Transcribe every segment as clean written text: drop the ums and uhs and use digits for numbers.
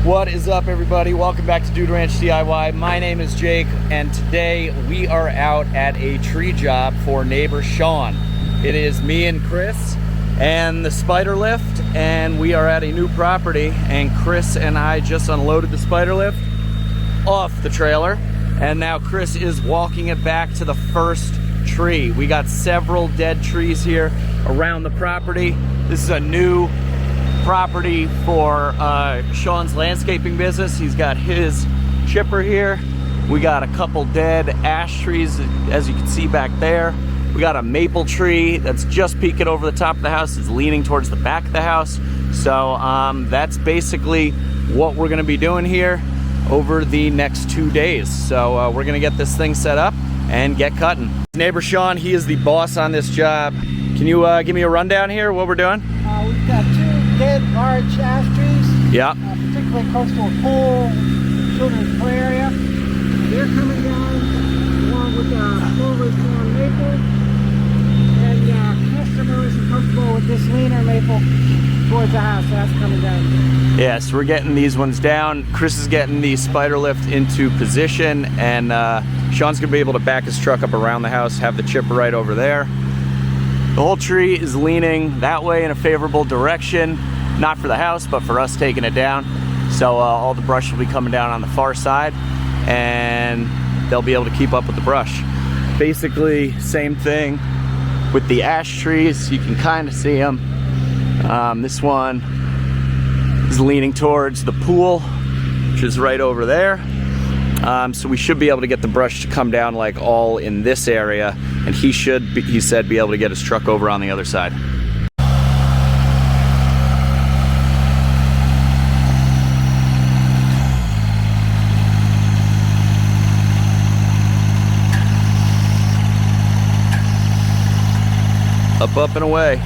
What is up, everybody? Welcome back to Dude Ranch DIY. My name is Jake, and today we are out at a tree job for neighbor Sean. It is me and Chris and the spider lift, and we are at a new property, and Chris and I just unloaded the spider lift off the trailer, and now Chris is walking it back to the first tree. We got several dead trees here around the property. This is a new property for Sean's landscaping business. He's got his chipper here. We got a couple dead ash trees, as you can see back there. We got a maple tree that's just peeking over the top of the house. It's leaning towards the back of the house. So that's basically what we're gonna be doing here over the next 2 days. So we're gonna get this thing set up and get cutting. Neighbor Sean, he is the boss on this job. Can you give me a rundown here, what we're doing? We've got two dead large ash trees. Yeah. Particularly close to a pool, children's play area. They're coming down along with Polaris maple. And customer isn't comfortable with this leaner maple towards the house, so that's coming down. Yeah, so we're getting these ones down. Chris is getting the spider lift into position, and Sean's gonna be able to back his truck up around the house, have the chipper right over there. The whole tree is leaning that way in a favorable direction, not for the house, but for us taking it down. So all the brush will be coming down on the far side, and they'll be able to keep up with the brush. Basically, same thing with the ash trees. You can kind of see them. This one is leaning towards the pool, which is right over there. So we should be able to get the brush to come down like all in this area, and he should, he said, be able to get his truck over on the other side. Up and away.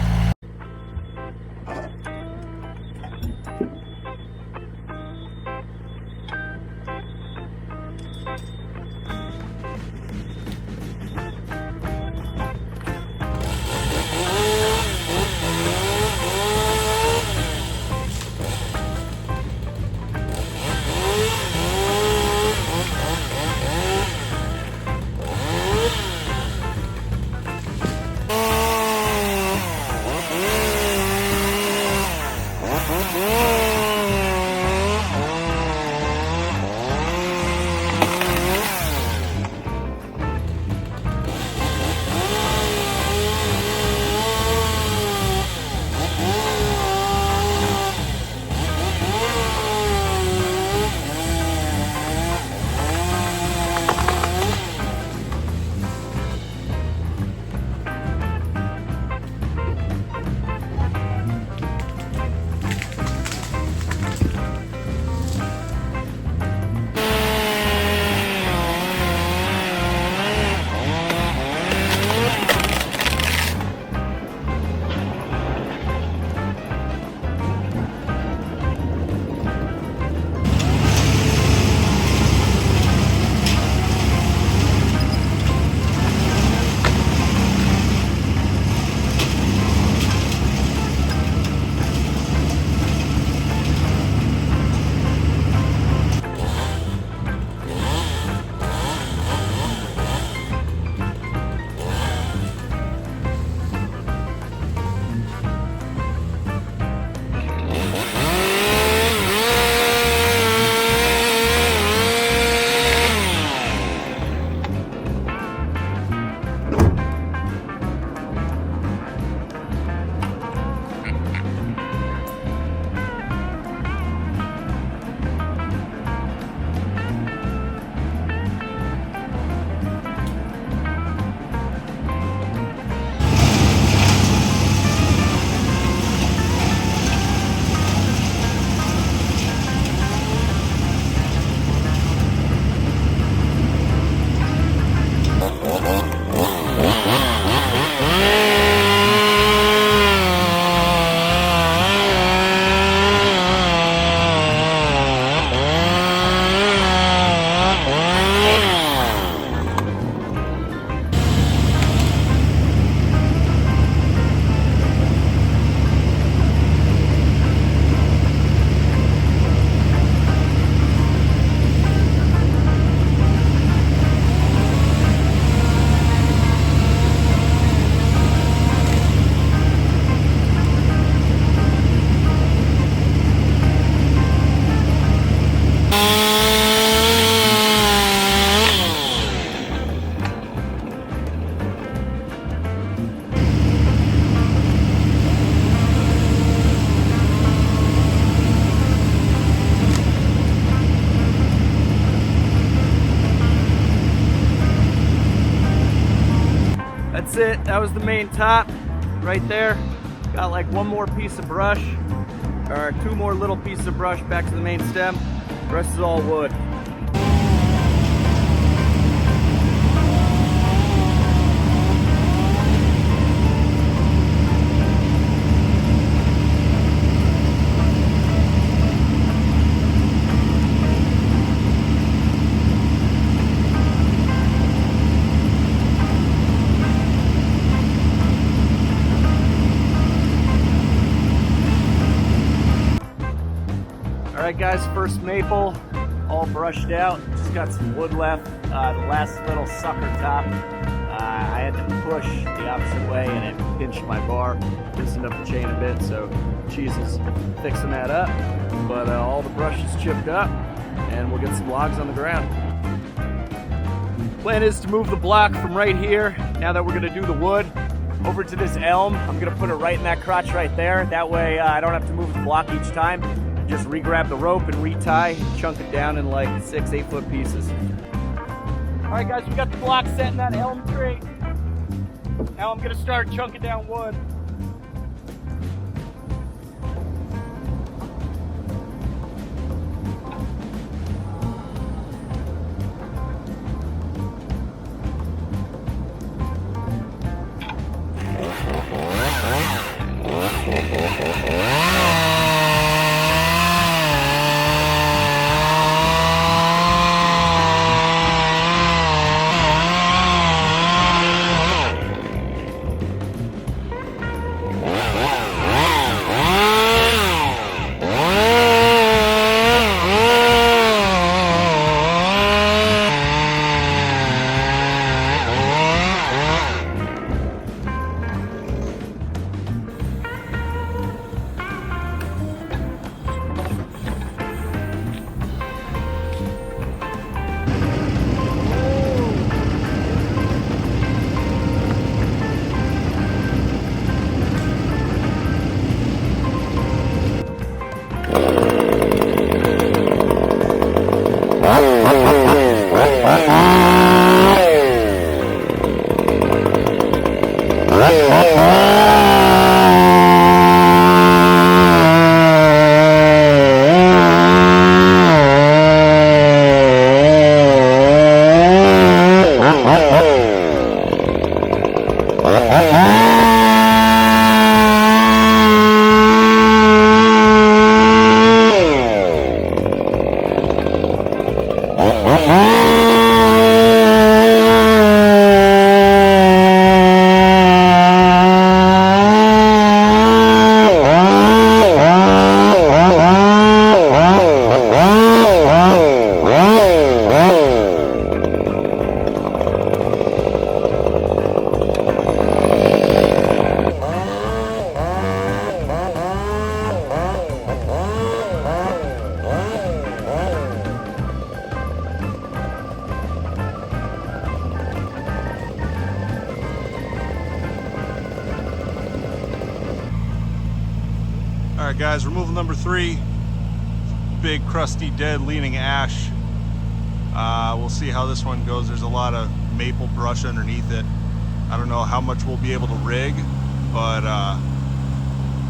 it. That was the main top right there. Got like one more piece of brush, or two more little pieces of brush back to the main stem. The rest is all wood. Alright guys, first maple, all brushed out. Just got some wood left. The last little sucker top, I had to push the opposite way and it pinched my bar, loosened up the chain a bit, so Cheese is fixing that up. But all the brush is chipped up and we'll get some logs on the ground. Plan is to move the block from right here, now that we're going to do the wood, over to this elm. I'm going to put it right in that crotch right there. That way I don't have to move the block each time. Just re-grab the rope and retie, chunk it down in like 6-8 foot pieces. All right guys, we got the block set in that elm tree. Now I'm gonna start chunking down wood. Alright guys, removal number 3. Big crusty dead leaning ash. We'll see how this one goes. There's a lot of maple brush underneath it. I don't know how much we'll be able to rig, but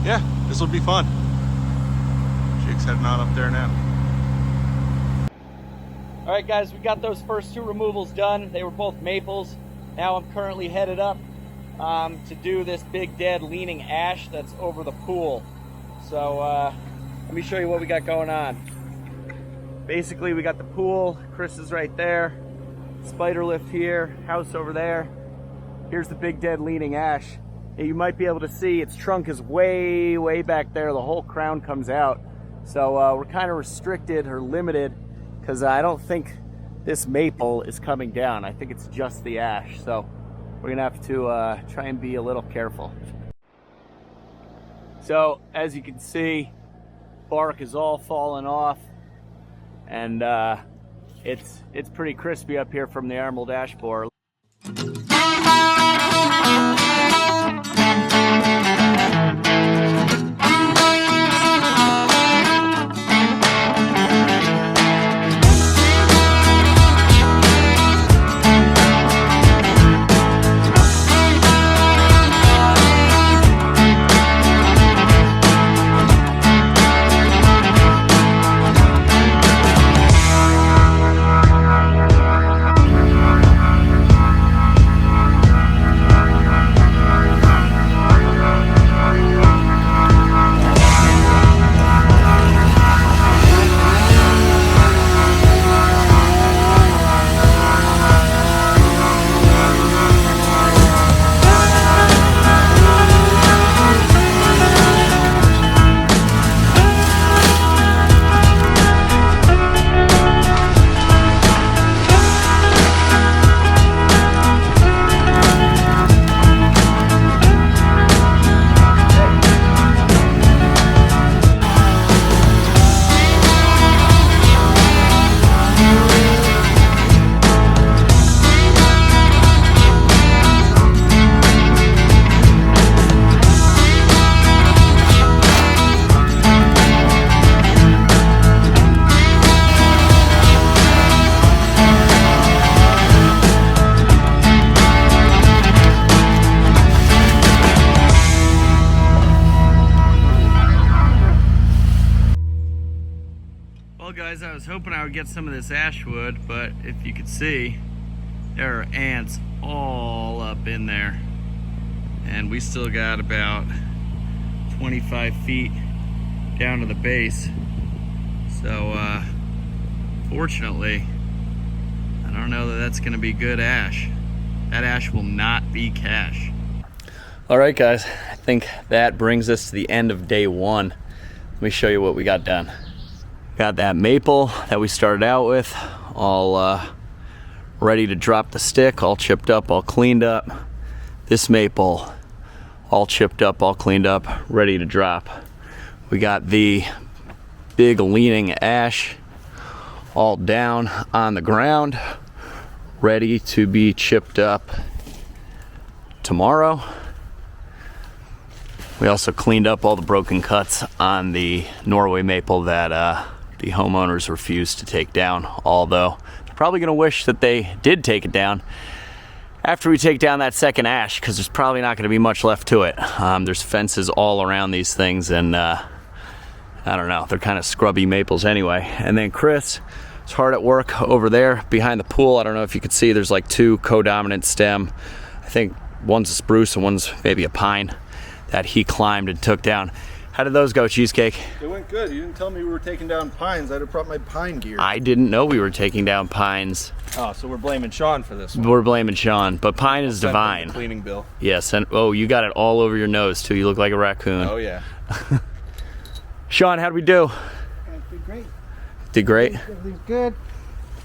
yeah, this will be fun. Jake's heading on up there now. Alright guys, we got those first 2 removals done. They were both maples. Now I'm currently headed up to do this big dead leaning ash that's over the pool. So let me show you what we got going on. Basically we got the pool, Chris is right there, spider lift here, house over there. Here's the big dead leaning ash. And you might be able to see its trunk is way back there. The whole crown comes out. So we're kind of restricted or limited because I don't think this maple is coming down. I think it's just the ash. So we're gonna have to try and be a little careful. So as you can see, bark is all falling off, and it's pretty crispy up here from the armored ash borer. Well guys, I was hoping I would get some of this ash wood, but if you could see, there are ants all up in there. And we still got about 25 feet down to the base. So fortunately, I don't know that that's gonna be good ash. That ash will not be cash. All right guys, I think that brings us to the end of day one. Let me show you what we got done. Got that maple that we started out with, all ready to drop the stick, all chipped up, all cleaned up. This maple, all chipped up, all cleaned up, ready to drop. We got the big leaning ash all down on the ground, ready to be chipped up tomorrow. We also cleaned up all the broken cuts on the Norway maple that the homeowners refused to take down, although they're probably gonna wish that they did take it down after we take down that second ash, because there's probably not gonna be much left to it. There's fences all around these things, and I don't know, they're kind of scrubby maples anyway. And then Chris is hard at work over there behind the pool. I don't know if you could see, there's like two codominant stem. I think one's a spruce and one's maybe a pine that he climbed and took down. How did those go, Cheesecake? It went good. You didn't tell me we were taking down pines. I'd have brought my pine gear. I didn't know we were taking down pines. Oh, so we're blaming Sean for this one. We're blaming Sean, but pine is divine. The cleaning bill. Yes, and oh, you got it all over your nose too. You look like a raccoon. Oh yeah. Sean, how'd we do? Did great. Did great? Everything's good.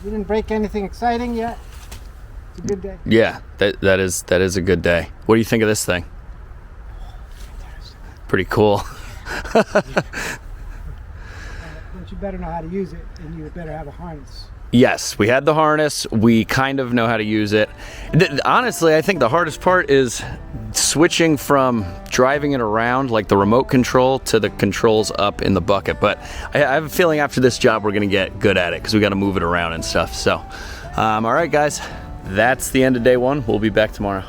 We didn't break anything exciting yet. It's a good day. Yeah, that is a good day. What do you think of this thing? Pretty cool. But you better know how to use it, and you better have a harness. Yes, we had the harness. We kind of know how to use it. Honestly, I think the hardest part is switching from driving it around, like the remote control, to the controls up in the bucket. But I have a feeling after this job, we're gonna get good at it because we got to move it around and stuff. So, all right, guys, that's the end of day one. We'll be back tomorrow.